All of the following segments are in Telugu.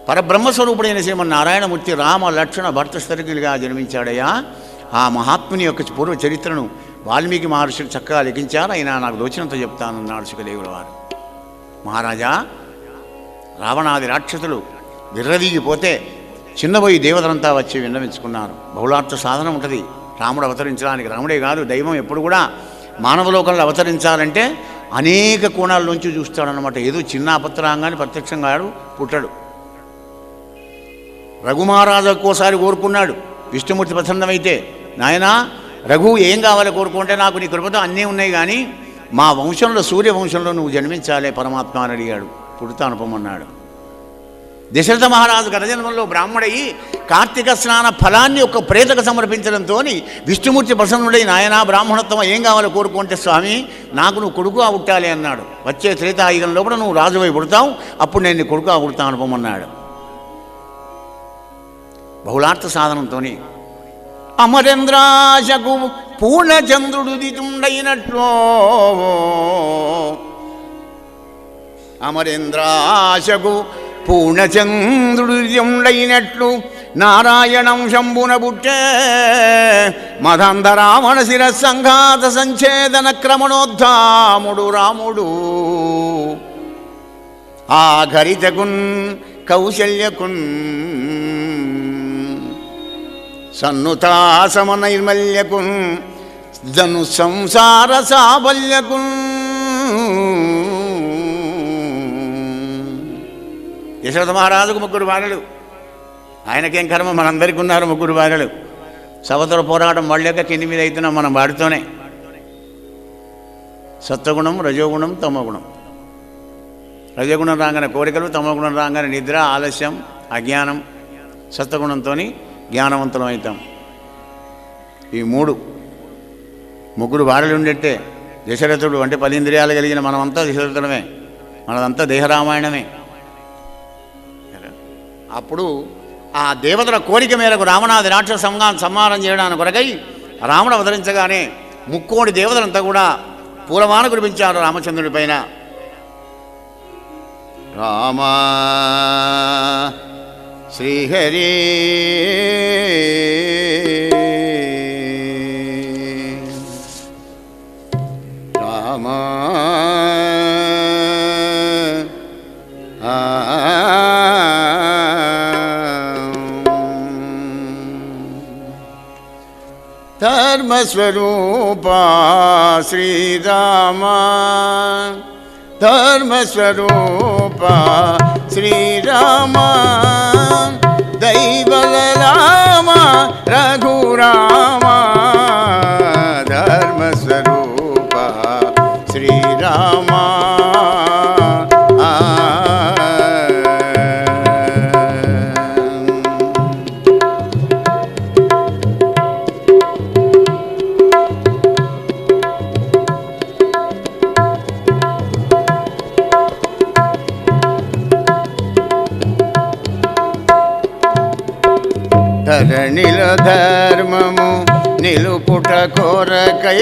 పరబ్రహ్మస్వరూపుడైన శ్రీమన్నారాయణమూర్తి రామ లక్ష్మణ భర్త స్థితిగా జన్మించాడయ్యా. ఆ మహాత్ముని యొక్క పూర్వ చరిత్రను వాల్మీకి మహర్షులు చక్కగా లిఖించారు. అయినా నాకు దోచినంత చెప్తానన్నాడు సుఖదేవుల వారు. మహారాజా, రావణాది రాక్షసులు విర్రవీగిపోతే చిన్నబోయి దేవతలంతా వచ్చి విన్నవించుకున్నారు. బహుళార్థ సాధన ఉంటుంది రాముడు అవతరించడానికి. రాముడే కాదు, దైవం ఎప్పుడు కూడా మానవలోకంలో అవతరించాలంటే అనేక కోణాల్లోంచి చూస్తాడనమాట. ఏదో చిన్న అపత్రాంగాన్ని ప్రత్యక్షంగా పుట్టడు. రఘుమహారాజు ఒక్కోసారి కోరుకున్నాడు, విష్ణుమూర్తి ప్రసన్నమైతే, నాయనా రఘు ఏం కావాలో కోరుకుంటే నాకు నీ కృపతో అన్నీ ఉన్నాయి, కానీ మా వంశంలో సూర్యవంశంలో నువ్వు జన్మించాలే పరమాత్మ అని అడిగాడు. పుడతాను పొమ్మన్నాడు. దశరథ మహారాజు గతజన్మంలో బ్రాహ్మడయి కార్తీక స్నాన ఫలాన్ని ఒక ప్రేతకు సమర్పించడంతో విష్ణుమూర్తి ప్రసన్నుడై, నాయనా బ్రాహ్మణోత్తమ ఏం కావాలో కోరుకుంటే స్వామి నాకు నువ్వు కొడుకు పుట్టాలి అన్నాడు. వచ్చే త్రేతాయుగం లోపల నువ్వు రాజువై పుడతావు, అప్పుడు నేను నీ కొడుకు పుడతాను పొమ్మన్నాడు. బహుళార్థ సాధనంతో అమరేంద్రాశకు పూర్ణచంద్రుడు దితుండైనట్లో, అమరేంద్రాశకు పూర్ణచంద్రుడు దితుండైనట్లు నారాయణం శంభున బుట్టే మదంధరావణ శిరస్సంఘాత సంఛేదన క్రమణోద్ధాముడు రాముడు. ఆ ఘరితకున్ కౌశల్యకున్ సన్నుతాసమనైర్మల్యకున్ ధను సంసార సాబల్యకున్. దశరథ మహారాజుకు 3 భార్యలు. ఆయనకేం కర్మ, మనందరికీ ఉన్నారు 3 భార్యలు. సవతర పోరాటం వాళ్ళక కింది మీద అవుతున్నాం మనం వాడితోనే. సత్వగుణం, రజోగుణం, తమోగుణం. రజోగుణం రాగానే కోరికలు, తమోగుణం రాగానే నిద్ర, ఆలస్యం, అజ్ఞానం. సత్వగుణంతో జ్ఞానవంతులం అవుతాం. ఈ 3 భార్యలు ఉండేట్టే దశరథుడు అంటే 10 ఇంద్రియాలు కలిగిన మనమంతా దశరథుడమే, మనదంతా దేహరామాయణమే. అప్పుడు ఆ దేవతల కోరిక మేరకు రావణాది రాక్షస సంహారం చేయడానికి కొరకై రాముడు అవతరించగానే 3 కోటి దేవతలంతా కూడా పూలవాన కురిపించారు రామచంద్రుడి పైన. రామా శ్రీహరి రామా ధర్మస్వరూపా శ్రీరామా, ధర్మస్వరూపా శ్రీరామా, దైవలరామా రఘురామా, ధర్మస్వరూపా శ్రీరామా. ధరణిల ధర్మము నిలుపుట కోరకై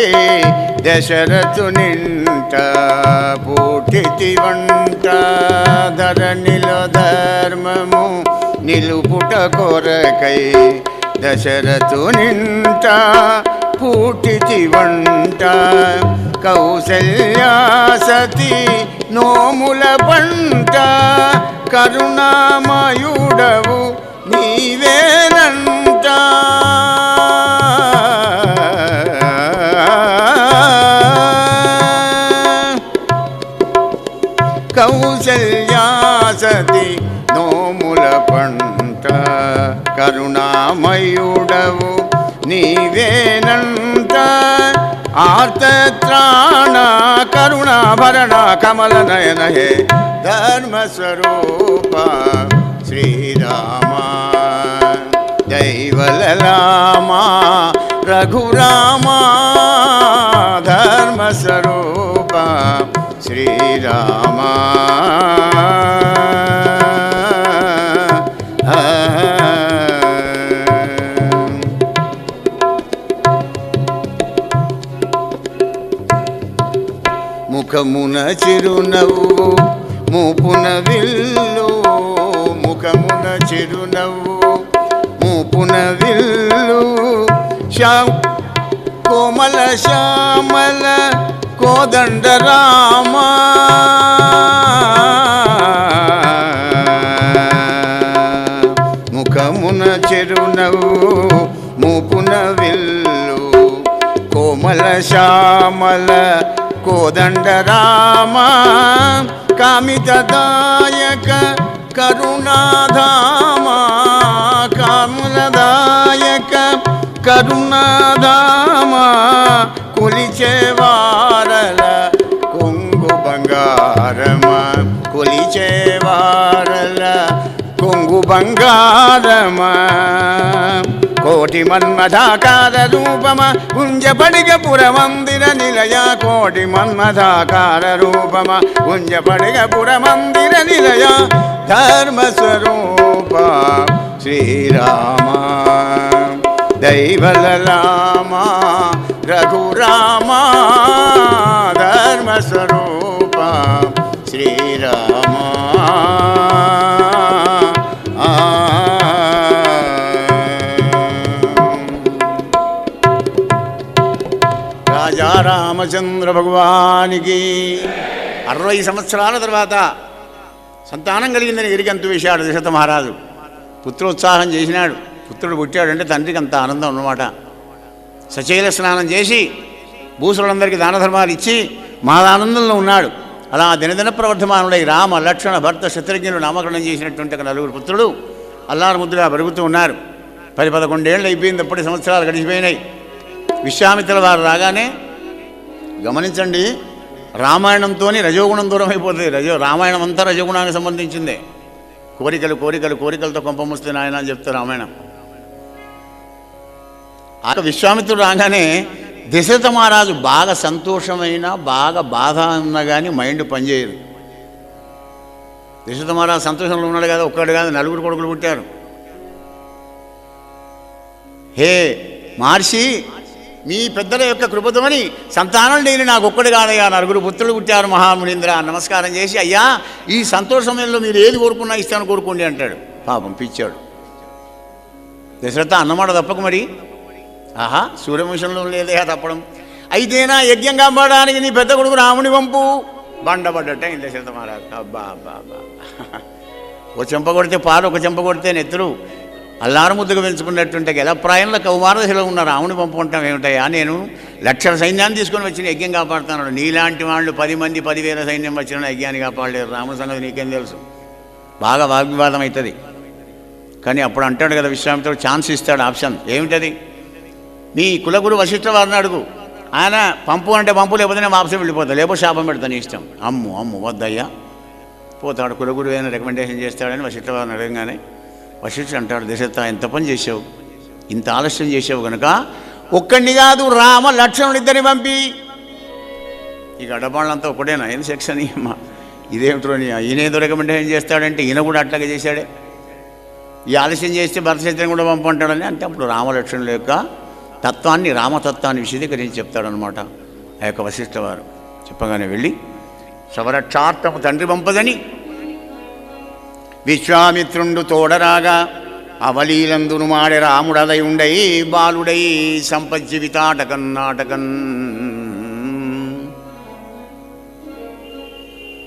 దశరథు నింట పూటితి వంట. ధరణిల ధర్మము నిలుపుట కోరకై దశరథు నింట పూటితి వంట. కౌసల్యా సతి నోముల పంట కరుణామయుడవు నీవేనంట. కౌసల్యా సతి నోముల పంట కరుణామయుడవు నీవేనంట. ఆర్తత్రాణ కరుణాభరణ కమల నయన హే ధర్మస్వరూప శ్రీరామా, దైవలరామా రఘురామా, ధర్మస్వరూప శ్రీరామా. ముఖమున చిరునవ్వు మూపున విల్లు, ముఖమున చిరునవ్వు మూపున విల్లు కోమల శ్యామల కోదండ రామ ముఖమున చిరునవ్వు మూపున విల్లు కోమల శ్యామల కోదండ రామ కామితదాయక కరుణాధామ కాములదాయక కరుణాధామ కొలిచేవారల కొంగు బంగారమ కొలిచేవారల కొంగు బంగారమ కోటి మన్మథాకార రూపమ గుంజపడిగ పురమందిర నిలయ కోటి మన్మథాకార రూపమ గుంజపడిగ పురమందిర నిలయ ధర్మస్వరూప శ్రీరామ దైవలరామ రఘురామ ధర్మస్వరూప శ్రీరామ రాజా రామచంద్ర భగవానికి 60 సంవత్సరాల తర్వాత సంతానం కలిగిందని ఎరికంతు వేశాడు దశరథ మహారాజు. పుత్రోత్సాహం చేసినాడు. పుత్రుడు పుట్టాడంటే తండ్రికి అంత ఆనందం అన్నమాట. సచైల స్నానం చేసి భూసులందరికీ దాన ధర్మాలు ఇచ్చి మహాదానందంలో ఉన్నాడు. అలా దినదిన ప్రవర్ధమానుడై రామ లక్ష్మణ భర్త శత్రుఘ్నులు నామకరణం చేసినటువంటి ఒక 4 పుత్రులు అల్లారు ముద్దుగా పెరుగుతూ ఉన్నారు. 10-11 ఏళ్ళు అయిపోయింది. అప్పటి సంవత్సరాలు గడిచిపోయినాయి. విశ్వామిత్రుల వారు రాగానే గమనించండి, రామాయణంతో రజోగుణం దూరం అయిపోతుంది. రామాయణం అంతా రజోగుణానికి సంబంధించిందే. కోరికలతో కొంపముస్తే నాయన అని చెప్తారు రామాయణం. ఆ విశ్వామిత్రుడు రాగానే దశరథ మహారాజు బాగా సంతోషమైన బాగా బాధ ఉన్నా కానీ మైండ్ పనిచేయదు. దశరథ మహారాజు సంతోషంలో ఉన్నాడు కదా, ఒక్కడు కాదు 4 కొడుకులు పుట్టారు. హే మహర్షి, మీ పెద్దల యొక్క కృపతోని సంతానం లేని నాకు ఒక్కడు కాదయ్యా, 4 పుత్రులు పుట్టారు మహామునీంద్ర. నమస్కారం చేసి, అయ్యా ఈ సంతోష సమయంలో మీరు ఏది కోరుకున్నా ఇస్తాను కోరుకోండి అంటాడు. పాపం పిచ్చాడు దశరథ. అన్నమాట తప్పక మరి. ఆహా, సూర్యవంశంలో లేదయా తప్పడం. అయితేనా యజ్ఞం కాపాడడానికి నీ పెద్ద కొడుకు రాముని పంపు. బండబడ్డట ఇంత దశరథ మహారాజు. అబ్బా అబ్బా అబ్బా, ఒక చెంప కొడితే పాలు, ఒక చెంప కొడితే నెత్తులు. అల్లారు ముద్దుగా పెంచుకున్నట్టుంటే గెలప్రాయంలో కౌమారదశలో ఉన్న రాముని పంపుకుంటాం ఏమిటయా, నేను 1,00,000 సైన్యాన్ని తీసుకొని వచ్చిన యజ్ఞం కాపాడుతున్నాడు. నీలాంటి వాళ్ళు 10 మంది 10,000 సైన్యం వచ్చిన యజ్ఞాన్ని కాపాడలేరు. రాముని సంగతి నీకేం తెలుసు. బాగా వాగ్వివాదం అవుతుంది. కానీ అప్పుడు అంటాడు కదా విశ్వామిత్రుడు, ఛాన్స్ ఇస్తాడు, ఆప్షన్. ఏమిటది? మీ కులగురు వశిష్ఠ వారిని అడుగు. ఆయన పంపు అంటే పంపు, లేకపోతే నేను వాపసు వెళ్ళిపోతాను, లేకపోతే శాపం పెడతాను, ఇష్టం. అమ్ము వద్దయ్యా. పోతాడు. కులగురు ఏమైనా రికమెండేషన్ చేస్తాడని వశిష్ఠ వారిని అడగగానే వశిష్ఠుడు అంటాడు, దశరథ ఎంత పని చేసావు, ఇంత ఆలస్యం చేసావు కనుక ఒక్కడిని కాదు రామ లక్ష్మణుడు ఇద్దరిని పంపి. ఈ గడపాళ్ళంతా ఒకటేనా? ఏం సెక్షన్ అమ్మా, ఇదేమిటో ఈయనేదో రికమెండేషన్ చేస్తాడంటే ఈయన కూడా అట్లాగే చేశాడే. ఈ ఆలస్యం చేస్తే భరత శత్రుని కూడా పంపంటాడని. అంటే అప్పుడు రామలక్ష్మణుల యొక్క తత్వాన్ని, రామతత్వాన్ని విశదీకరించి చెప్తాడనమాట ఆ యొక్క వశిష్ఠ వారు. చెప్పగానే వెళ్ళి శవరక్షార్థము తండ్రి పంపదని విశ్వామిత్రుండు తోడరాగా అవలీలందును మాడే రాముడదై ఉండై బాలుడై సంపజ్జీవితాటకన్నాటకన్.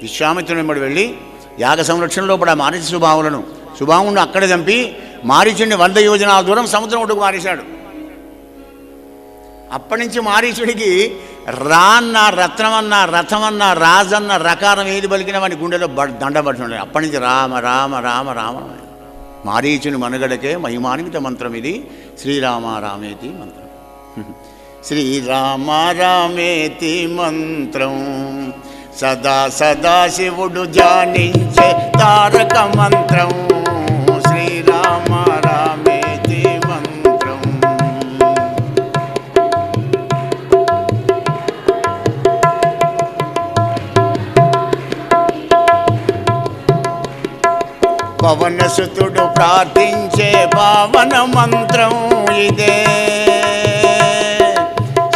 విశ్వామిత్రుని వెంబడి వెళ్ళి యాగ సంరక్షణలో పడ మారీచ సుబాహులను అక్కడే చంపి మారీచుడిని 100 యోజనాల దూరం సముద్రం ఒడ్డుకు మారేశాడు. అప్పటి నుంచి మారీచుడికి రాన్న, రత్నమన్న, రథమన్న, రాజన్న రకారం ఏది పలికినా వాడి గుండెలో దండబడుతుండే. అప్పటి నుంచి రామ రామ రామ రామ. మారీచుని మనుగడకే మహిమాన్విత మంత్రం ఇది. శ్రీరామ రామేతి మంత్రం. శ్రీరామ రామేతి మంత్రం సదా సదా శివుడు ధ్యానించే తారక మంత్రం. శ్రీరామ రామేతి మంత్రం. పవనసుతుడు ప్రార్థించే పావన మంత్రం ఇదే.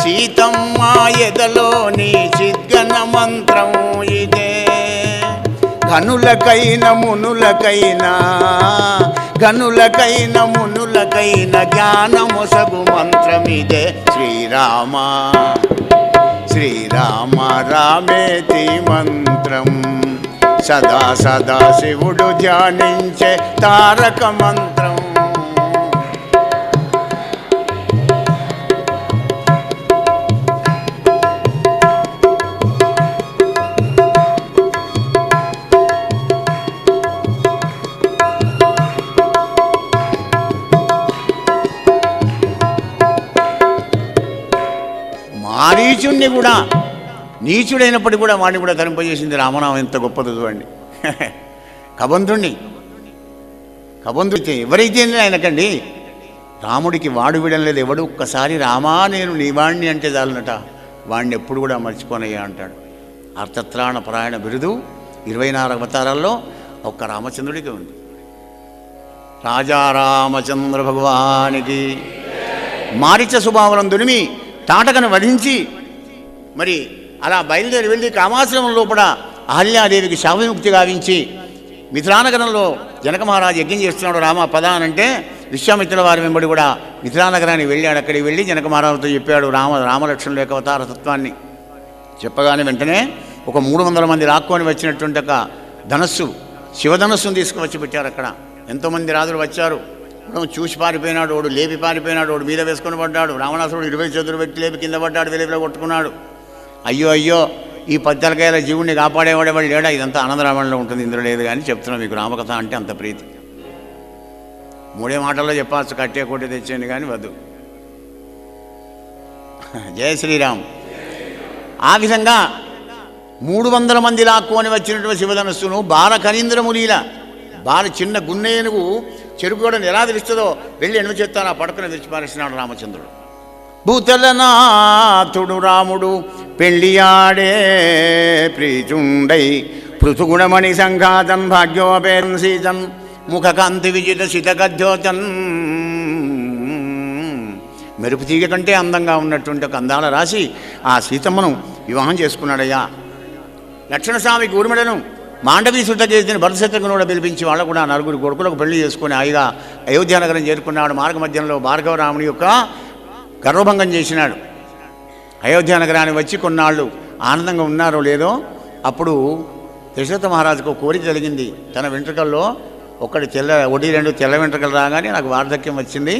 సీతమ్మ ఎదలోని చిద్గన మంత్రం ఇదే. ఘనులకైన మునులకైనా ఘనులకైన మునులకైన జ్ఞానమొసగు మంత్రమిదే శ్రీరామ శ్రీరామ రామేతి మంత్రం సదా సదా శివుడు ధ్యానించే తారక మంత్రం. మారీచుణ్ణి కూడా నీచుడైనప్పటికీ కూడా వాడిని కూడా తరింపజేసింది రామనామం. ఎంత గొప్పది చూడండి. కబంధుణ్ణి ఎవరైతే ఆయనకండి రాముడికి వాడు వీడం లేదు. ఎవడు ఒక్కసారి రామా నేను నీ వాణ్ణి అంటే చాలనట వాడిని ఎప్పుడు కూడా మర్చిపోనయ్యా అంటాడు. అర్థత్రాణ పరాయణ బిరుదు 24 అవతారాల్లో ఒక్క రామచంద్రుడికి ఉంది. రాజా రామచంద్ర భగవానికి మారీచ స్వభావం దునిమి తాటకను వధించి మరి అలా బయలుదేరి వెళ్ళి కామాశ్రమం లోపల అహల్యాదేవికి శాపవిముక్తి గావించి మిథిలానగరంలో జనక మహారాజు యజ్ఞం చేస్తున్నాడు. రామ పద అనంటే విశ్వామిత్రుల వారి వెంబడి కూడా మిథిలానగరానికి వెళ్ళాడు. అక్కడికి వెళ్ళి జనక మహారాజుతో చెప్పాడు రామలక్ష్మణుల యొక్క అవతార తత్వాన్ని. చెప్పగానే వెంటనే ఒక 300 మంది లాక్కొని వచ్చినటువంటి ఒక ధనస్సు శివధనస్సును తీసుకువచ్చి పెట్టారు. అక్కడ ఎంతోమంది రాజులు వచ్చారు. చూసి పారిపోయినాడు, వాడు లేపి పారిపోయినాడు, వాడు మీద వేసుకొని పడ్డాడు. రావణాసురుడు 20 చేతులు పెట్టి లేపి కింద పడ్డాడు, వెలుగులో కొట్టుకున్నాడు. అయ్యో అయ్యో ఈ 10 తలకాయల జీవుడిని కాపాడేవాడేవాడు లేడా? ఇదంతా ఆనందరామాయణంలో ఉంటుంది, ఇందులో లేదు. కానీ చెప్తున్నా మీకు రామకథ అంటే అంత ప్రీతి. 3 మాటల్లో చెప్పచ్చు, కట్టే కొట్టి తెచ్చేయండి కానీ వద్దు. జయ శ్రీరామ్. ఆ విధంగా 300 మంది లాక్కొని వచ్చినటువంటి శివధనస్సును బాలకరీంద్రములీల చిన్న గున్నేనుగు చెరుకు కూడా ఎలా తెలుస్తుందో వెళ్ళి ఎనుమ చేస్తాను ఆ పడకను విడిచిపారేసినాడు రామచంద్రుడు. భూతలనాథుడు రాముడు పెళ్ళియాడే ప్రీచుండై పృథుగుణమణి సంఘాతం భాగ్యోపేరం సీతం ముఖకాంతి విజిత శితగద్యోతన్. మెరుపు తీగ కంటే అందంగా ఉన్నటువంటి ఒక అందాల రాసి ఆ సీతమ్మను వివాహం చేసుకున్నాడయ్యా. లక్ష్మణస్వామి ఊర్మిడను మాండవీ సుతకేతిని భరతశత్రుఘ్నుడు కూడా పిలిపించి వాళ్ళు కూడా 4 కొడుకులకు పెళ్లి చేసుకుని హాయిగా అయోధ్యానగరం చేరుకున్నాడు. మార్గ మధ్యంలో భార్గవరాముని యొక్క గర్వభంగం చేసినాడు. అయోధ్యానగరానికి వచ్చి కొన్నాళ్ళు ఆనందంగా ఉన్నారో లేదో అప్పుడు దశరథ మహారాజుకు కోరిక కలిగింది. తన వెంట్రుకల్లో 2 తెల్ల వెంట్రుకలు రాగానే నాకు వార్ధక్యం వచ్చింది,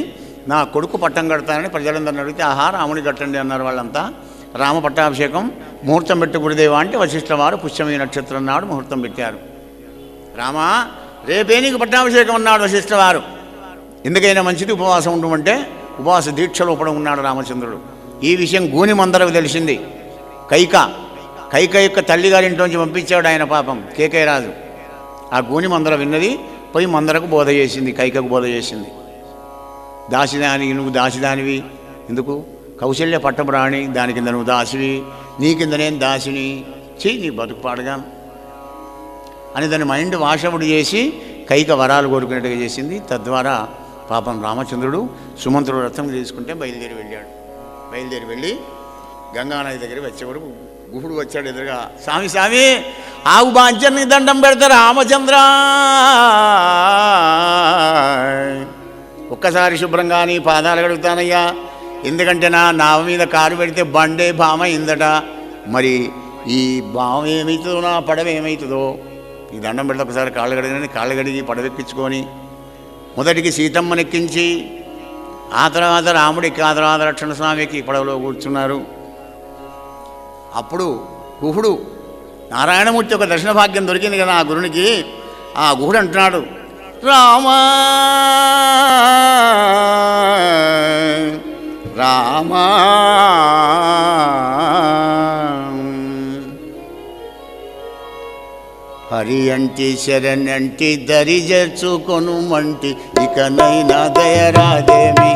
నా కొడుకు పట్టం కడతానని ప్రజలందరిని అడిగితే ఆహా రాముని కట్టండి అన్నారు వాళ్ళంతా. రామ పట్టాభిషేకం ముహూర్తం పెట్టు గురుదేవా అంటే వశిష్ఠ వారు పుష్యమి నక్షత్రం నాడు ముహూర్తం పెట్టారు. రామా రేపే నీకు పట్టాభిషేకం అన్నాడు వశిష్ఠ వారు. ఎందుకైనా మంచిది ఉపవాసం ఉండమంటే ఉపవాస దీక్షలో ఉపడం ఉన్నాడు రామచంద్రుడు. ఈ విషయం గూని మందరకు తెలిసింది. కైక యొక్క తల్లిగారింట్లోంచి పంపించాడు ఆయన పాపం కేకయ్య రాజు. ఆ గూని మందర విన్నది, పోయి మందరకు బోధ చేసింది, కైకకు బోధ చేసింది. దాసిదాని నువ్వు దాసిదానివి ఎందుకు, కౌశల్య పట్టపురాణి, దాని కింద నువ్వు దాసివి, నీ కింద నేను దాసిని, నీ బతుకు పాడగాను అని దాన్ని మైండ్ వాషవుడు చేసి కైక వరాలు కోరుకునేట్టుగా చేసింది. తద్వారా పాపం రామచంద్రుడు సుమంత్రుడు రథం తీసుకుంటే బయలుదేరి వెళ్ళి గంగానది దగ్గర వచ్చేవాడు. గుహుడు వచ్చాడు ఎదురుగా, స్వామి ఆవు బాంచర్ని దండం పెడతారు రామచంద్ర, ఒక్కసారి శుభ్రంగా నీ పాదాలు కడుగుతానయ్యా, ఎందుకంటే నావ మీద కారు పెడితే బండే భామ ఇందట, మరి ఈ భావం ఏమవుతుందో నా పడవ ఏమవుతుందో, ఈ దండం పెడితే ఒకసారి కాళ్ళు కడిగి పడవెక్కించుకొని మొదటికి సీతమ్మనెక్కించి ఆ తర్వాత రాముడికి ఆ తర్వాత లక్ష్మణస్వామికి పడవలో కూర్చున్నారు. అప్పుడు గుహుడు నారాయణమూర్తి ఒక దర్శన భాగ్యం దొరికింది కదా ఆ గురునికి. ఆ గుహుడు అంటున్నాడు, రామా రామా హరి అంటి శరణంటి దరి జర్చుకొనుమంటి, ఇకనైనా దయరాదేమి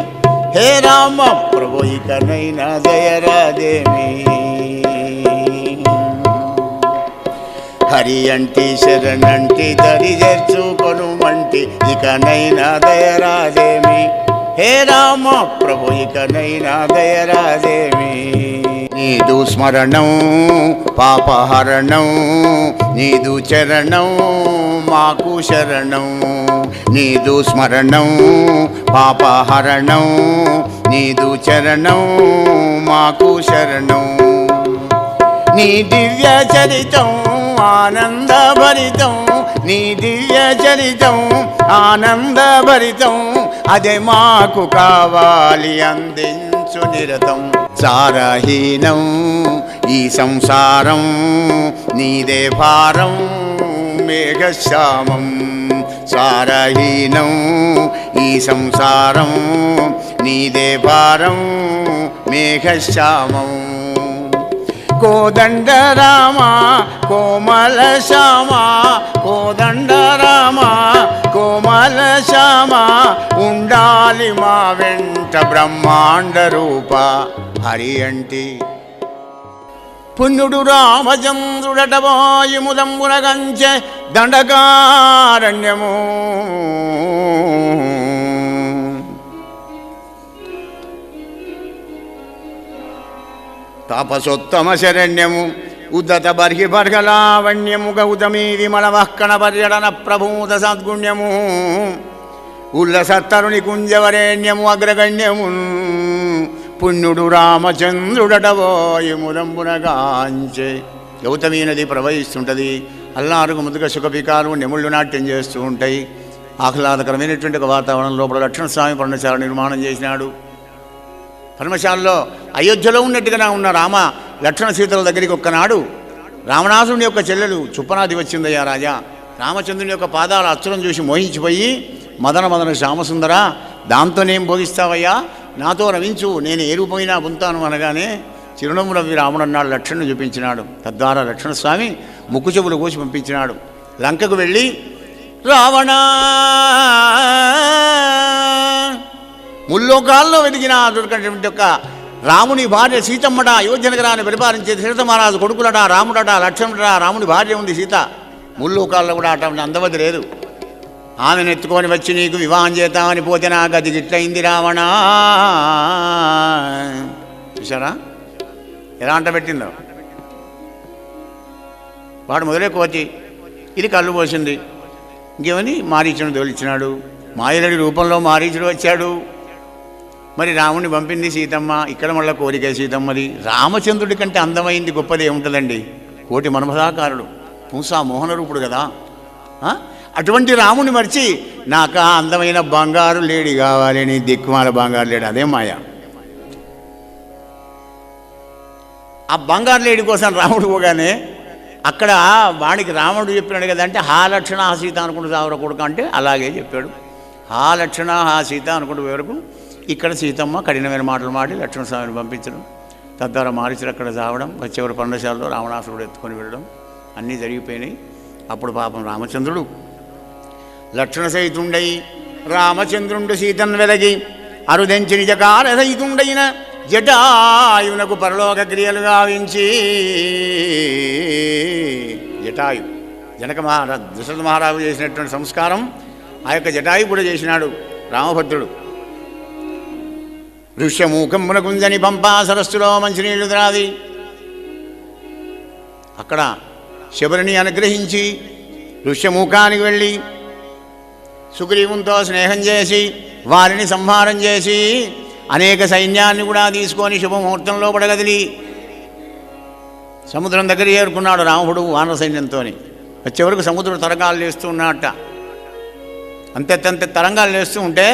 హే రామ ప్రభు, ఇకనైనా దయరాదేమి. హరి అంటి శరణంటి దరి జర్చుకొనుమంటి, ఇకనైనా దయరాదేమి హే రామ ప్రభు, ఇకనైనా దయరాదేమి. నీదు స్మరణం పాపహరణం, నీదు చరణం మాకు శరణం. నీదు స్మరణం పాపహరణం, నీదు చరణం మాకు శరణం. నీ దివ్య చరితం ఆనందభరితం, నీ దివ్య చరితం ఆనందభరితం, అదే మాకు కావాలి అందించు నిరతం. సారహీనం ఈ సంసారం నీదే భారం మేఘశ్యామం. సారహీనం ఈ సంసారం నీదే భారం మేఘశ్యామం. కోదండ రామ కోమల శ్యామ, కోదండ రామ కోమల శ్యామ, ఉండాలి మా వెంట బ్రహ్మాండ రూప హరి అంటే. పుణ్యుడు రామచంద్రుడట వాయుముదంబునగంచె దండకారణ్యము. తాపసోత్తమ శరణ్యము ఉద్దత బర్హి బర్హలావణ్యము. గౌతమీ విమలవఃకణ పర్యటన ప్రభూత సద్గుణ్యము. ఉల్లసత్తరుని కుంజవరేణ్యము అగ్రగణ్యము. పుణ్యుడు రామచంద్రుడట వాయుములంబునగాంచె. గౌతమీ నది ప్రవహిస్తుంటుంది. అల్లారుకు ముదుగ సుఖపికాలు నెముళ్ళు నాట్యం చేస్తూ ఉంటాయి. ఆహ్లాదకరమైనటువంటి ఒక వాతావరణం లోపల లక్ష్మణస్వామి పర్ణశాల నిర్మాణం చేసినాడు. పర్ణశాలలో అయోధ్యలో ఉన్నట్టుగా ఉన్న రామ లక్ష్మణ సీతల దగ్గరికి ఒక్కనాడు రావణాసురుని యొక్క చెల్లెలు చుప్పనాది వచ్చిందయ్యా రాజా. రామచంద్రుని యొక్క పాదాల అచ్చులను చూసి మోహించిపోయి, మదన మదన శ్యామసుందర దాంతోనేం భోగిస్తావయ్యా, నాతో రవించు, నేను ఏ రూపమైనా పొందుతాను అనగానే చిరునవ్వు నవ్వి రాముడు అన్నాడు, లక్ష్మణ్ణి చూపించినాడు. తద్వారా లక్ష్మణస్వామి ముక్కు చెవులు కోసి పంపించినాడు. లంకకు వెళ్ళి రావణ ముల్లోకాల్లో వెతికిన దొరికినటువంటి యొక్క రాముని భార్య సీతమ్మట అయోధ్య నగరాన్ని పరిపాలించే దశరథ మహారాజు కొడుకులట రాముడట లక్ష్మణుడట. రాముని భార్య ఉంది సీత. ముల్లోకాల్లో కూడా అటువంటి అందవది లేదు. ఆమెను ఎత్తుకొని వచ్చి నీకు వివాహం చేద్దామని పోతే నా గది గిట్లయింది రావణ. చూసారా ఎలా అంట పెట్టిందో. వాడు మొదలే కోతి, ఇది కళ్ళు పోసింది. ఇంకేమని మారీచును తోలిచ్చినాడు. మాయలుడి రూపంలో మారీచుడు వచ్చాడు. మరి రాముడిని పంపింది సీతమ్మ. ఇక్కడ మళ్ళీ కోరిక సీతమ్మది. రామచంద్రుడి కంటే అందమైంది గొప్పది ఏముంటుందండి? కోటి మనమదాకారుడు, పూసా మోహన రూపుడు కదా. అటువంటి రాముని మర్చి నాకు ఆ అందమైన బంగారు లేడి కావాలి, నీ దిక్కుమాల బంగారు లేడి, అదే మాయ. ఆ బంగారు లేడి కోసం రాముడు పోగానే అక్కడ వాడికి రాముడు చెప్పినాడు కదా, అంటే హా లక్షణ హా సీత అనుకుంటూ సావర కొడుకు అంటే అలాగే చెప్పాడు. హా లక్షణ హా సీత అనుకుంటూ వరకు ఇక్కడ సీతమ్మ కఠినమైన మాటలు మాడి లక్ష్మణస్వామిని పంపించడం, తద్వారా మారిచుడు అక్కడ చావడం, వచ్చేవారు పర్ణశాలలో రావణాసురుడు ఎత్తుకొని వెళ్ళడం అన్నీ జరిగిపోయినాయి. అప్పుడు పాపం రామచంద్రుడు లక్ష్మణ సహితుండై రామచంద్రుండు సీతన్ వెలగి అరుదెంచి నిజకార సహితుండైన జటాయునకు పరలోక క్రియలు గావించి. జటాయు జనక మహారాజు దశరథ మహారాజు చేసినటువంటి సంస్కారం ఆ యొక్క జటాయు కూడా చేసినాడు రామభద్రుడు. ఋష్యమూఖమున కుంజని పంపా సరస్సులో మంచినీళ్లు ద్రావి. అక్కడ శబరిని అనుగ్రహించి ఋష్యమూఖానికి వెళ్ళి సుగ్రీవునితో స్నేహం చేసి వారిని సంహారం చేసి అనేక సైన్యాన్ని కూడా తీసుకొని శుభముహూర్తంలో పడగదిలి సముద్రం దగ్గర చేరుకున్నాడు రాముడు వానర సైన్యంతో. వచ్చేవరకు సముద్రం తరంగాలు లేస్తూ ఉన్నట్ట. అంతే తరంగాలు లేస్తూ ఉంటే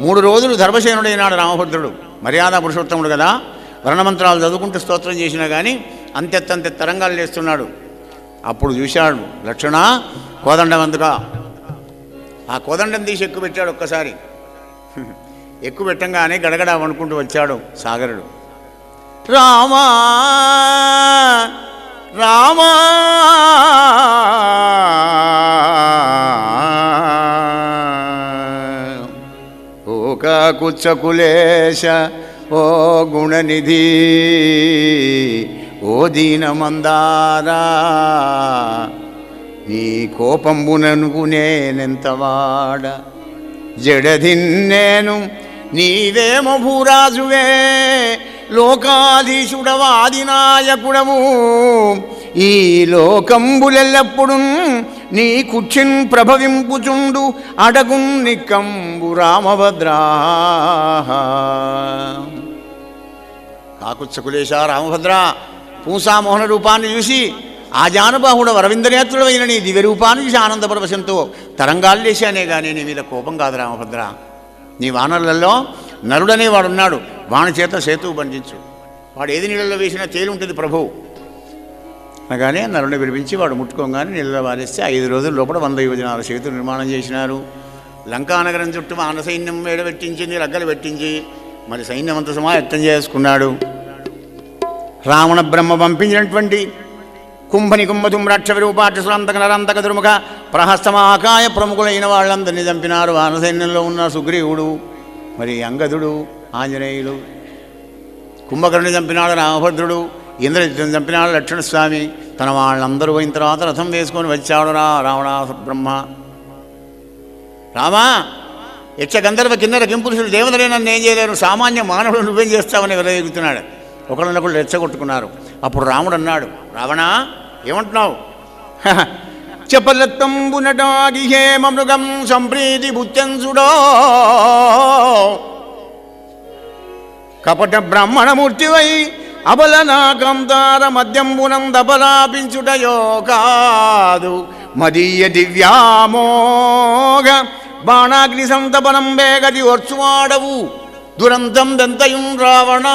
3 రోజులు ధర్మసేనుడైనాడు రామభద్రుడు. మర్యాద పురుషోత్తముడు కదా, వర్ణమంత్రాలు చదువుకుంటూ స్తోత్రం చేసినా కానీ అంతే తరంగాలు లేస్తున్నాడు. అప్పుడు చూశాడు లక్ష్మణ కోదండం అందుగా. ఆ కోదండం తీసి ఎక్కువ పెట్టాడు. ఒక్కసారి ఎక్కువ పెట్టంగానే గడగడ అనుకుంటూ వచ్చాడు సాగరుడు. రామా రామా ఓక కుచ్చకులేశ ఓ గుణనిధి ఓ దీనమందారా నీ కోపంబుననుకు నేనెంతవాడ జడదిన్నేను నీవేమో భూరాజువే లోకాధీశుడవాదినాయకుడవు ఈ లోకంబులెల్లప్పుడు నీ కుక్షిన్ ప్రభవింపుచుండు అడగున్ నిక్కంబు రామభద్రా. కాకుత్సకులేశ రామభద్ర పూసామోహన రూపాన్ని చూసి ఆజానుబాహుడ వరవిందనేత్రుడైన నీ దివ్య రూపాన్ని చూసి ఆనందపరవశంతో తరంగాలు లేశానే కానీ నీ మీద కోపం కాదు రామభద్ర. నీ వానరులలో నరుడనే వాడున్నాడు, వాని చేత సేతువు బంధించు. వాడు ఏది నీళ్ళలో వేసినా తేలి ఉంటుంది ప్రభువు అనగానే నరుని విడిపించి వాడు ముట్టుకోగానే నీళ్ళలో వారేస్తే 5 రోజుల లోపల 100 యోజనాల సేతు నిర్మాణం చేసినారు. లంకానగరం చుట్టూ ఆన సైన్యం వేడబెట్టించింది, రగ్గలు పెట్టించి మరి సైన్యం అంత సమాయత్తం చేసుకున్నాడు. రావణ బ్రహ్మ పంపించినటువంటి కుంభని కుంభతుమ్రాక్ష విరూపాక్ష సురంతక నరంతక దుర్ముఖ ప్రహస్తమాకాయ ప్రముఖులైన వాళ్ళందరినీ చంపినారు. వాన సైన్యంలో ఉన్న సుగ్రీవుడు, మరి అంగదుడు, ఆంజనేయులు. కుంభకర్ణుని చంపినాడు రామభద్రుడు, ఇంద్రజిత్తుని చంపినాడు లక్ష్మణస్వామి. తన వాళ్ళందరూ పోయిన తర్వాత రథం వేసుకొని వచ్చాడు రావణ బ్రహ్మ. రామా, యక్ష గంధర్వ కిన్నర కింపురుషులు దేవతలే నన్ను ఏం చేయలేరు, సామాన్య మానవుడు నువ్వేం చేస్తావని విరవేగుతున్నాడు. ఒకళ్ళనొకళ్ళు రెచ్చగొట్టుకున్నారు. అప్పుడు రాముడు అన్నాడు, రావణ ఏమంటున్నావు? చెప్పలత్తంబునటాగి హేమ మృగం సంప్రీతి భుత్యంసుడో కపట బ్రాహ్మణమూర్తివై అబలనాకంతార మద్యంబునం దబలాపించుటయో కాదు మదీయ దివ్యామోఘ బాణాగ్ని సంతపనం వేగది వర్చువాడవు దురంతం దెంతయుం రావణ.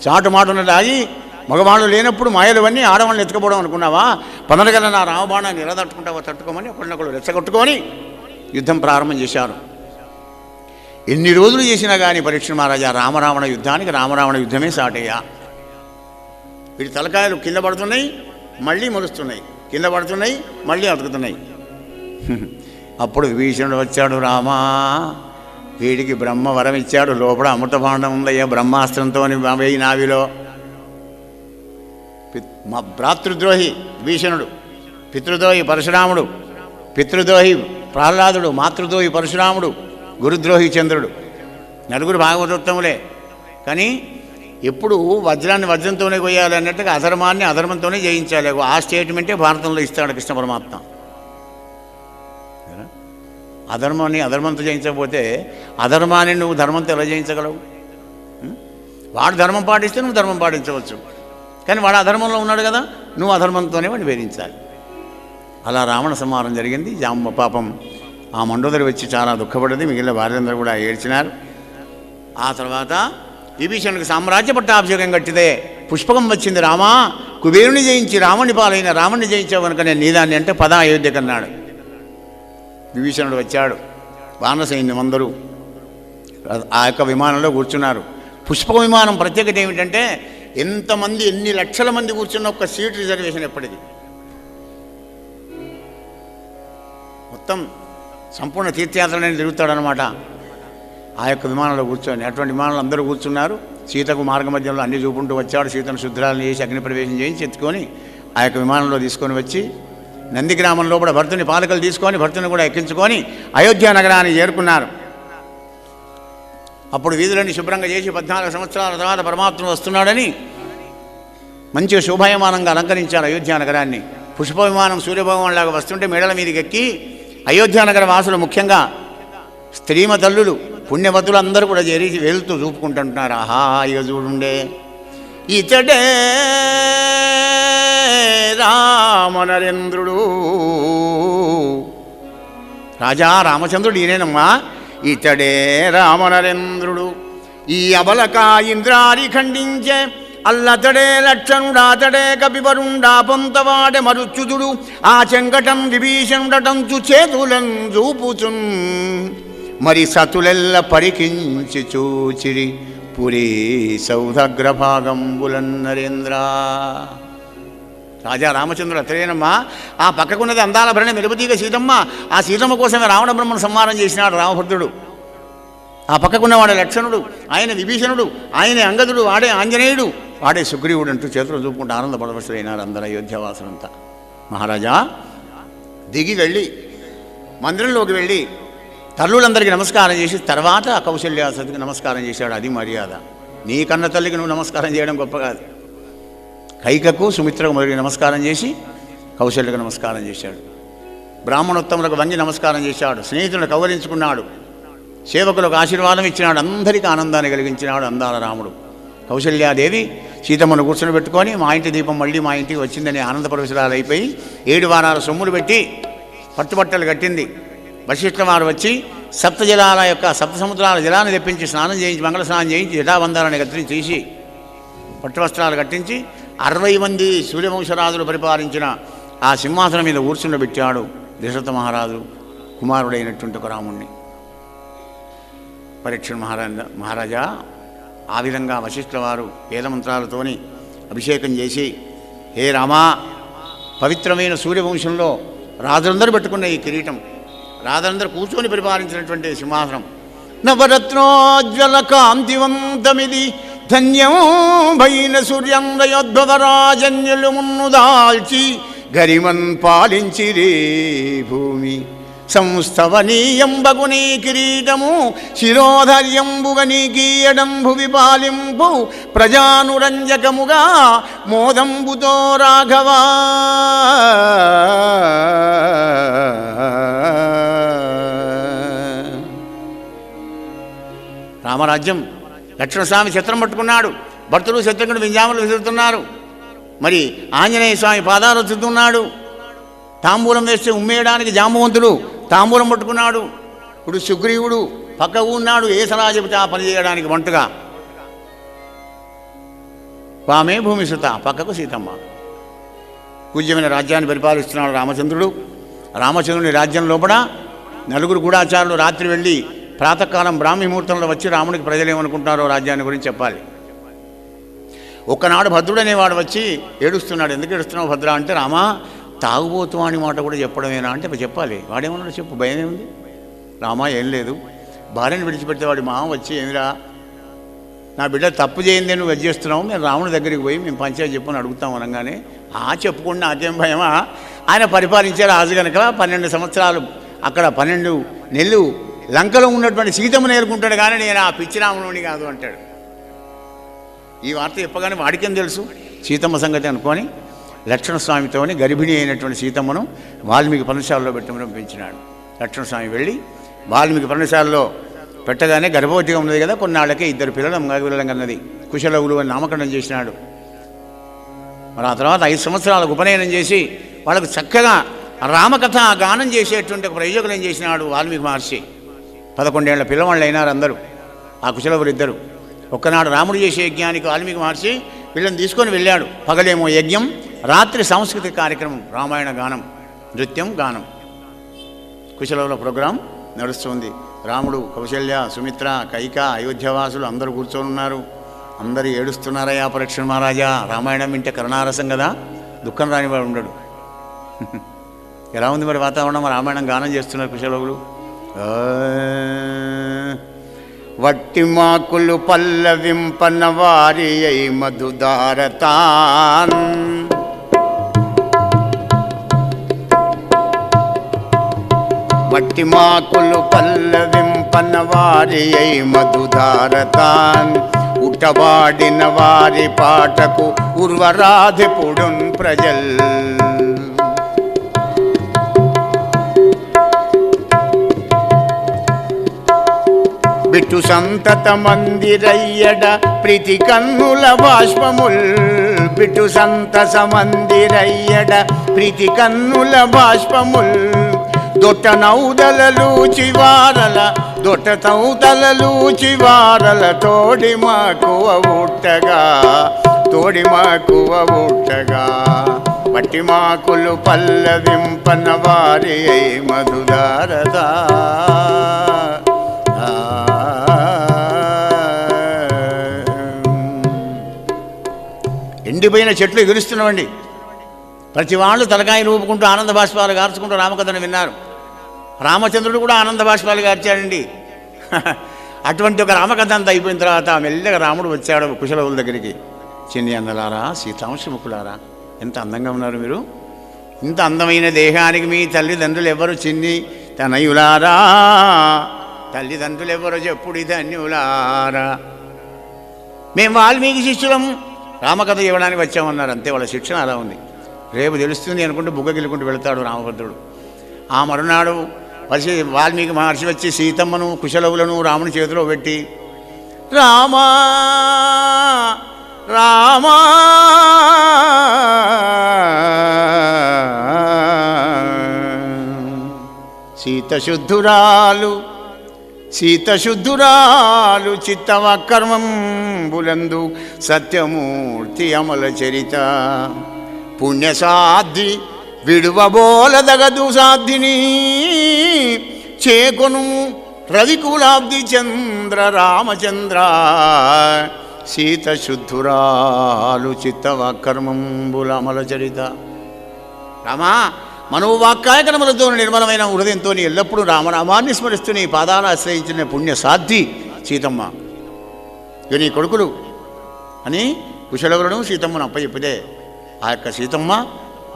చాటుమాటున రాయి మగవాళ్ళు లేనప్పుడు మాయలువన్నీ ఆడవాళ్ళని ఎత్తుకపోవడం అనుకున్నావా? పనరగల నా రామబాణాన్ని ఎలా తట్టుకుంటావో తట్టుకోమని ఒకళ్ళనొకళ్ళు రెచ్చగొట్టుకొని యుద్ధం ప్రారంభం చేశారు. ఎన్ని రోజులు చేసినా కానీ పరీక్ష మహారాజా రామరావణ యుద్ధానికి రామరావణ యుద్ధమే సాటయ్యా. వీడి తలకాయలు కింద పడుతున్నాయి, మళ్ళీ మొలుస్తున్నాయి, కింద పడుతున్నాయి, మళ్ళీ అతుకుతున్నాయి. అప్పుడు విభీషణుడు వచ్చాడు. రామా, వీడికి బ్రహ్మ వరం ఇచ్చాడు, లోపల అమృత భాండం ఉందయ్యా, బ్రహ్మాస్త్రంతో వేయి నావిలో. మా భ్రాతృద్రోహి విభీషణుడు, పితృద్రోహి పరశురాముడు, పితృద్రోహి ప్రహ్లాదుడు, మాతృద్రోహి పరశురాముడు, గురుద్రోహి చంద్రుడు, నలుగురు భాగవతోత్తములే. కానీ ఎప్పుడు వజ్రాన్ని వజ్రంతోనే కొయ్యాలి అన్నట్టుగా అధర్మాన్ని అధర్మంతోనే జయించాలి. ఆ స్టేట్మెంటే భారతంలో ఇస్తాడు కృష్ణ పరమాత్మ. అధర్మాన్ని అధర్మంతో జయించకపోతే అధర్మాన్ని నువ్వు ధర్మంతో ఎలా జయించగలవు? వాడు ధర్మం పాటిస్తే నువ్వు ధర్మం పాటించవచ్చు, కానీ వాడు అధర్మంలో ఉన్నాడు కదా, నువ్వు అధర్మంతోనే వాడిని వేధించాలి. అలా రావణ సంహారం జరిగింది. జాంబ పాపం ఆ మండోదరి వచ్చి చాలా దుఃఖపడింది, మిగిలిన భార్యందరూ కూడా ఏడ్చినారు. ఆ తర్వాత విభీషణుడికి సామ్రాజ్య పట్టాభిషేకం కట్టిదే పుష్పకం వచ్చింది. రామా, కుబేరుని జయించి రావణ్ణి పాలైన రావణ్ణి జయించావు కనుక నేను నీదాన్ని అంటే పద అయోధ్యకన్నాడు. విభీషణుడు వచ్చాడు. వానర సైన్యం అందరూ ఆ యొక్క విమానంలో కూర్చున్నారు. పుష్పక విమానం ప్రత్యేకత ఏమిటంటే ఎంతమంది ఎన్ని లక్షల మంది కూర్చున్న ఒక్క సీట్ రిజర్వేషన్ ఎప్పటిది. మొత్తం సంపూర్ణ తీర్థయాత్రలని తిరుగుతాడనమాట ఆ యొక్క విమానంలో కూర్చొని. అటువంటి విమానంలో అందరూ కూర్చున్నారు. సీతకు మార్గ మధ్యంలో అన్ని చూపుకుంటూ వచ్చాడు. సీతను శుద్ధ్రాలను చేసి అగ్నిప్రవేశం చేయించి ఎత్తుకొని ఆ యొక్క విమానంలో తీసుకొని వచ్చి నంది గ్రామంలో కూడా భర్తుని పాలకలు తీసుకొని భర్తుని కూడా ఎక్కించుకొని అయోధ్య నగరానికి చేరుకున్నారు. అప్పుడు వీధులన్నీ శుభ్రంగా చేసి 14 సంవత్సరాల తర్వాత పరమాత్ముడు వస్తున్నాడని మంచిగా శోభాయమానంగా అలంకరించారు అయోధ్య నగరాన్ని. పుష్ప విమానం సూర్యభగవాన్లాగా వస్తుంటే మేడల మీదకి ఎక్కి అయోధ్య నగర వాసులు, ముఖ్యంగా స్త్రీమ తల్లులు, పుణ్యవతులు అందరూ కూడా చేరి వెళ్తూ చూపుకుంటుంటున్నారు. ఆహా, ఇక చూడుండే ఇతడే రామనరేంద్రుడు, రాజా రామచంద్రుడు ఈయనేనమ్మా, ఇతడే రామనరేంద్రుడు. ఈ అబలక ఇంద్రారి ఖండించే అల్లతడే లక్షణుడాతడే కపివరుండా పొంతవాడే మరుచ్యుతుడు ఆ చెంగటం విభీషణుడటంచు చేతులం చూపుచున్ మరి సతులెల్ల పరికించి చూచిరి పురీ సౌధగ్రభాగంబులన్ నరేంద్ర. రాజా రామచంద్రుడు అతడేనమ్మా. ఆ పక్కకున్నది అందాల భరణి మెరుపుతీగ సీతమ్మ. ఆ సీతమ్మ కోసమే రావణ బ్రహ్మను సంహారం చేసినాడు రామభద్రుడు. ఆ పక్కకున్నవాడే లక్షణుడు, ఆయన విభీషణుడు, ఆయనే అంగదుడు, వాడే ఆంజనేయుడు, వాడే సుగ్రీవుడు అంటూ చేతులు చూపుకుంటూ ఆనందపడవలసినారు అందరూ అయోధ్యవాసులంతా. మహారాజా దిగి వెళ్ళి మందిరంలోకి వెళ్ళి తల్లులందరికీ నమస్కారం చేసి తర్వాత కౌశల్యాసతికి నమస్కారం చేశాడు. అది మర్యాద. నీ కన్న తల్లికి నువ్వు నమస్కారం చేయడం గొప్ప కాదు. కైకకు సుమిత్రకు మొదటి నమస్కారం చేసి కౌశల్యకు నమస్కారం చేశాడు. బ్రాహ్మణోత్తములకు వంగి నమస్కారం చేశాడు. స్నేహితులను కౌగలించుకున్నాడు. సేవకులకు ఆశీర్వాదం ఇచ్చినాడు. అందరికీ ఆనందాన్ని కలిగించినాడు అందాల రాముడు. కౌశల్యాదేవి సీతమ్మను కూర్చొని పెట్టుకొని మా ఇంటి దీపం మళ్ళీ మా ఇంటికి వచ్చిందని ఆనందపరవశురాలు అయిపోయి 7 వారాల సొమ్ములు పెట్టి పట్టుబట్టలు కట్టింది. వశిష్ఠ వారు వచ్చి సప్త సముద్రాల జలాన్ని తెప్పించి స్నానం చేయించి మంగళ స్నానం చేయించి జటాబంధాలను కత్తిరించి తీసి పట్టువస్త్రాలు కట్టించి 60 మంది సూర్యవంశరాజులు పరిపాలించిన ఆ సింహాసనం మీద కూర్చుండబెట్టాడు దశరథ మహారాజు కుమారుడైనటువంటి ఒక రాముణ్ణి. పరీక్ష మహారాజా ఆ విధంగా వశిష్ఠుల వారు వేదమంత్రాలతోని అభిషేకం చేసి, హే రామా, పవిత్రమైన సూర్యవంశంలో రాజులందరూ పెట్టుకున్న ఈ కిరీటం, రాజులందరూ కూర్చొని పరిపాలించినటువంటి సింహాసనం, నవరత్నోజ్వల కాంతివంతమిది, ధన్యం భైన సూర్యందయోద్భవరాజన్యులు మున్నుదాల్చి గరిమన్ పాలించిరే భూమి, సంస్థవనీయంబగునీ కిరీటము శిరోధర్యంబుగనీ గీయడం భువి పాలింపు ప్రజానురంజకముగా మోదంబుతో రాఘవా. రామరాజ్యం లక్ష్మణస్వామి చిత్రం పట్టుకున్నాడు. భర్తలు శత్రుఘ్నుడు వింజాములు విసురుతున్నారు. మరి ఆంజనేయ స్వామి పాదాలు రుద్దుతున్నాడు. తాంబూలం వేస్తే ఉమ్మేయడానికి జాంబవంతుడు తాంబూలం పట్టుకున్నాడు. ఇప్పుడు సుగ్రీవుడు పక్క ఉన్నాడు. ఏ సలహా చెబితే ఆ పని చేయడానికి వంటగా. వామే భూమి సుత, పక్కకు సీతమ్మ. పూజ్యమైన రాజ్యాన్ని పరిపాలిస్తున్నాడు రామచంద్రుడు. రామచంద్రుని రాజ్యం లోపల 4 గూఢాచారులు రాత్రి వెళ్ళి ప్రాతకాలం బ్రాహ్మీ ముహూర్తంలో వచ్చి రాముడికి ప్రజలు ఏమనుకుంటారో రాజ్యాన్ని గురించి చెప్పాలి. ఒక్కనాడు భద్రుడనేవాడు వచ్చి ఏడుస్తున్నాడు. ఎందుకు ఏడుస్తున్నావు భద్ర అంటే, రామా తాగుబోతు అని మాట కూడా చెప్పడమేనా అంటే చెప్పాలి. వాడేమన్నాడు చెప్పు, భయం ఏముంది. రామా ఏం లేదు, భార్యను విడిచిపెడితే వాడి మామ వచ్చి, ఏమిరా నా బిడ్డ తప్పు చేయిందే నువ్వు అది చేస్తున్నావు, మేము రాముడి దగ్గరికి పోయి మేము పంచాయతీ చెప్పని అడుగుతాం అనగానే, చెప్పుకుండా నాకేం భయమా, ఆయన పరిపాలించే రాజు కనుక 12 సంవత్సరాలు అక్కడ 12 నెలలు లంకలో ఉన్నటువంటి సీతమ్మను ఏరుకుంటాడు కానీ నేను ఆ పిచ్చి రాముని కాదు అంటాడు. ఈ వార్త చెప్పగానే వాడికేం తెలుసు సీతమ్మ సంగతి అనుకొని లక్ష్మణస్వామితోని గర్భిణి అయినటువంటి సీతమ్మను వాల్మీకి పర్ణశాలలో పెట్టమని పెంచినాడు. లక్ష్మణస్వామి వెళ్ళి వాల్మీకి పర్ణశాలలో పెట్టగానే గర్భవతిగా ఉన్నది కదా, కొన్నాళ్ళకే 2 పిల్లలు మగపిల్లలం అన్నది. కుశలవులు అని నామకరణం చేసినాడు. మరి ఆ తర్వాత 5 సంవత్సరాలకు ఉపనయనం చేసి వాళ్ళకు చక్కగా రామకథ గానం చేసేటువంటి ఒక ప్రయోజకులు ఏం చేసినాడు వాల్మీకి మహర్షి. 11 ఏళ్ల పిల్లవాళ్ళు అయినారు అందరూ ఆ కుశలవులు ఇద్దరు. ఒక్కనాడు రాముడు చేసే యజ్ఞానికి వాల్మీకి మహర్షి వీళ్ళని తీసుకొని వెళ్ళాడు. పగలేమో యజ్ఞం, రాత్రి సాంస్కృతిక కార్యక్రమం, రామాయణ గానం, నృత్యం, గానం, కుశలవుల ప్రోగ్రాం నడుస్తుంది. రాముడు, కౌశల్య, సుమిత్ర, కైక, అయోధ్యవాసులు అందరూ కూర్చొని ఉన్నారు. అందరూ ఏడుస్తున్నారయ్యా పరీక్ష మహారాజా. రామాయణం వింటే కరుణారసం కదా, దుఃఖం రానివాడు ఉండడు. ఎలా ఉంది మరి వాతావరణం? రామాయణం గానం చేస్తున్నారు కుశలవులు. వట్టి మాకులు పల్లవింపన వారి అయి మధుదారతాన్, వట్టి మాకులు పల్లవింపన వారి అయి మధుదారతాన్, ఉటవాడిన వారి పాటకు ఉర్వరాధిపుడున్ ప్రజల్, బిట్టు సంతత మందిరయ్యడ ప్రీతి కన్నుల బాష్పముల్, బిట్టు సంతస మందిరయ్యడ ప్రీతి కన్నుల బాష్పముల్, దొట్ట నౌదలలు చివారల, దొట్ట తౌదలలు చివారల, తోడి మాకువ ఉట్టగా, తోడి మాకువ ఉట్టగా, వట్టి మాకులు పల్లవింపన వారి మధుదారదా. ఎండిపోయిన చెట్లు ఎగురుస్తున్నామండి. ప్రతి వాళ్ళు తలకాయలు ఊపుకుంటూ ఆనంద బాష్పాలు గార్చుకుంటూ రామకథను విన్నారు. రామచంద్రుడు కూడా ఆనంద బాష్పాలు గార్చాడండి. అటువంటి ఒక రామకథ అంతా అయిపోయిన తర్వాత మెల్లగా రాముడు వచ్చాడు కుశలవుల దగ్గరికి. చిన్ని అన్నలారా, సీతాంశముఖులారా, ఎంత అందంగా ఉన్నారు మీరు. ఇంత అందమైన దేహానికి మీ తల్లిదండ్రులు ఎవరు చిన్ని తనయులారా, తల్లిదండ్రులు ఎవరో చెప్పుడు ధన్యులారా. మేము వాల్మీకి శిష్యులం, రామకథ ఇవ్వడానికి వచ్చామన్నారు. అంతే, వాళ్ళ శిక్షణ అలా ఉంది. రేపు తెలుస్తుంది అనుకుంటూ బుగ్గగిల్లుకుంటూ వెళతాడు రామభద్రుడు. ఆ మరునాడు వాల్మీకి మహర్షి వచ్చి సీతమ్మను కుశలవులను రాముని చేతిలో పెట్టి, రామా రామా సీతశుద్ధురాలు చిత్తవకర్మంబులందు సత్యమూర్తి అమల చరిత పుణ్యసాధ్వి విడువబోలదగదు సాధ్విని చేకొను రవికులాబ్ది చంద్ర రామచంద్ర సీతశుద్ధురాలు చిత్తవకర్మంబుల అమల చరిత. రామా, మనోవాక్కాయకర్మలతో నిర్మలమైన హృదయంతో ఎల్లప్పుడూ రామనామాన్ని స్మరిస్తూ నీ పాదాలు ఆశ్రయించిన పుణ్యసాధ్వి సీతమ్మ, ఇక నీ కొడుకులు అని కుశలవులను సీతమ్మను అప్పచెప్పితే ఆ యొక్క సీతమ్మ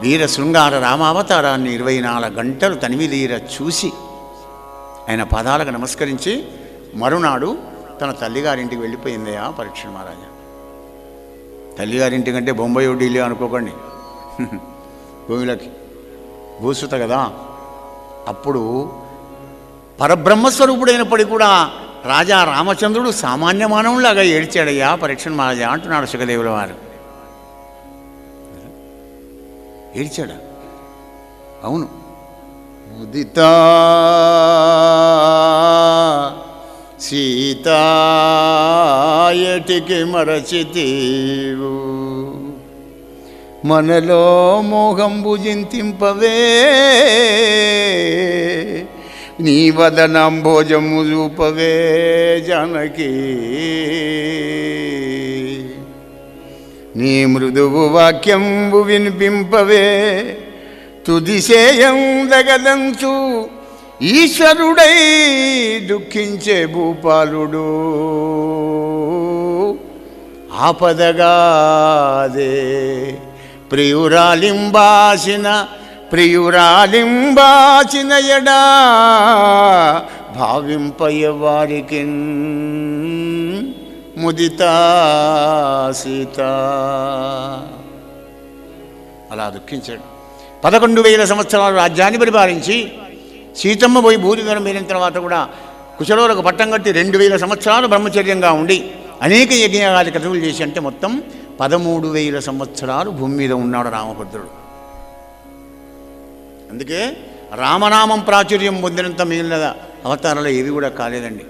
వీర శృంగార రామావతారాన్ని 24 గంటలు తనివిదీర చూసి ఆయన పాదాలకు నమస్కరించి మరునాడు తన తల్లిగారింటికి వెళ్ళిపోయిందయా పరీక్ష మహారాజా. తల్లిగారింటికంటే బొంబాయి ఢిల్లీ అనుకోకండి, భూమిలోకి భూసుత కదా. అప్పుడు పరబ్రహ్మస్వరూపుడైనప్పటికీ కూడా రాజా రామచంద్రుడు సామాన్య మానవులాగా ఏడ్చాడయ్యా పరీక్ష మహారాజా అంటున్నాడు సుఖదేవుల వారు. ఏడ్చాడా? అవును. ఉదితా సీతాయటికి మరచితీవు మనలో మోహంబు జింతింపవే నీ వదనంభోజము చూపవే జానకి నీ మృదువు వాక్యంబు వినిపింపవే తుదిశేయం దగదంచు ఈశ్వరుడై దుఃఖించే భూపాలుడు ఆపదగాదే ప్రియురాలింబాసిన ఎడా భావింపయ వారికి ముదితా సీత. అలా దుఃఖించాడు. 11,000 సంవత్సరాలు రాజ్యాన్ని పరిపాలించి సీతమ్మ పోయి భూరిగరం వెళ్ళిన తర్వాత కూడా కుశలోలకు పట్టం కట్టి 2,000 సంవత్సరాలు బ్రహ్మచర్యంగా ఉండి అనేక యజ్ఞాలు క్రతువులు చేసి అంటే మొత్తం 13,000 సంవత్సరాలు భూమి మీద ఉన్నాడు రామభద్రుడు. అందుకే రామనామం ప్రాచుర్యం పొందినంత మిగిలిన అవతారాలు ఏవి కూడా కాలేదండి.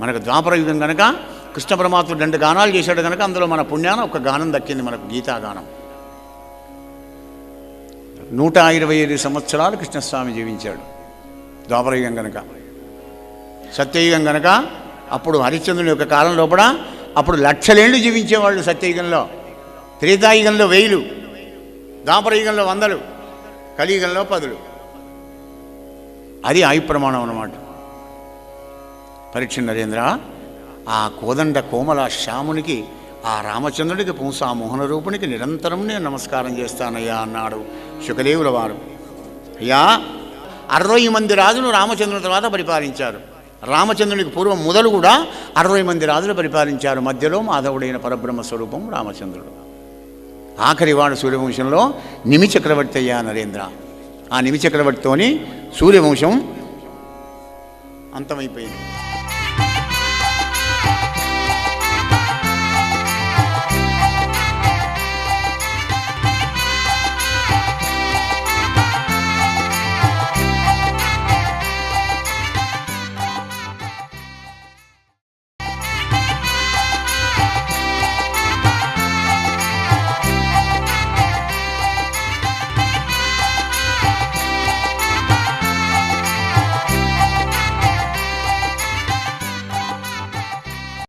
మనకు ద్వాపర యుగం కనుక కృష్ణ పరమాత్ముడు 2 గానాలు చేశాడు కనుక అందులో మన పుణ్యాన ఒక గానం దక్కింది మనకు, గీతాగానం. 125 సంవత్సరాలు కృష్ణస్వామి జీవించాడు ద్వాపరయుగం కనుక. సత్యయుగం కనుక అప్పుడు హరిశ్చంద్రుని యొక్క కాలం లోపల అప్పుడు 1,00,000 జీవించేవాళ్ళు సత్యయుగంలో, త్రేతాయుగంలో 1000, ద్వాపరయుగంలో 100, కలియుగంలో 10. అది ఆయు ప్రమాణం అన్నమాట. పరీక్ష నరేంద్ర, ఆ కోదండ కోమల శ్యామునికి ఆ రామచంద్రుడికి పుంసా మోహన రూపునికి నిరంతరం నేను నమస్కారం చేస్తానయ్యా అన్నాడు శుకదేవుల వారు. అయ్యా 60 మంది రాజులు రామచంద్రుని తర్వాత పరిపాలించారు. రామచంద్రునికి పూర్వం మొదలు కూడా 60 మంది రాజులు పరిపాలించారు. మధ్యలో మాధవుడైన పరబ్రహ్మ స్వరూపం రామచంద్రుడు. ఆఖరి వాడు సూర్యవంశంలో నిమి చక్రవర్తి అయ్యా నరేంద్ర. ఆ నిమి చక్రవర్తితోని సూర్యవంశం అంతమైపోయింది.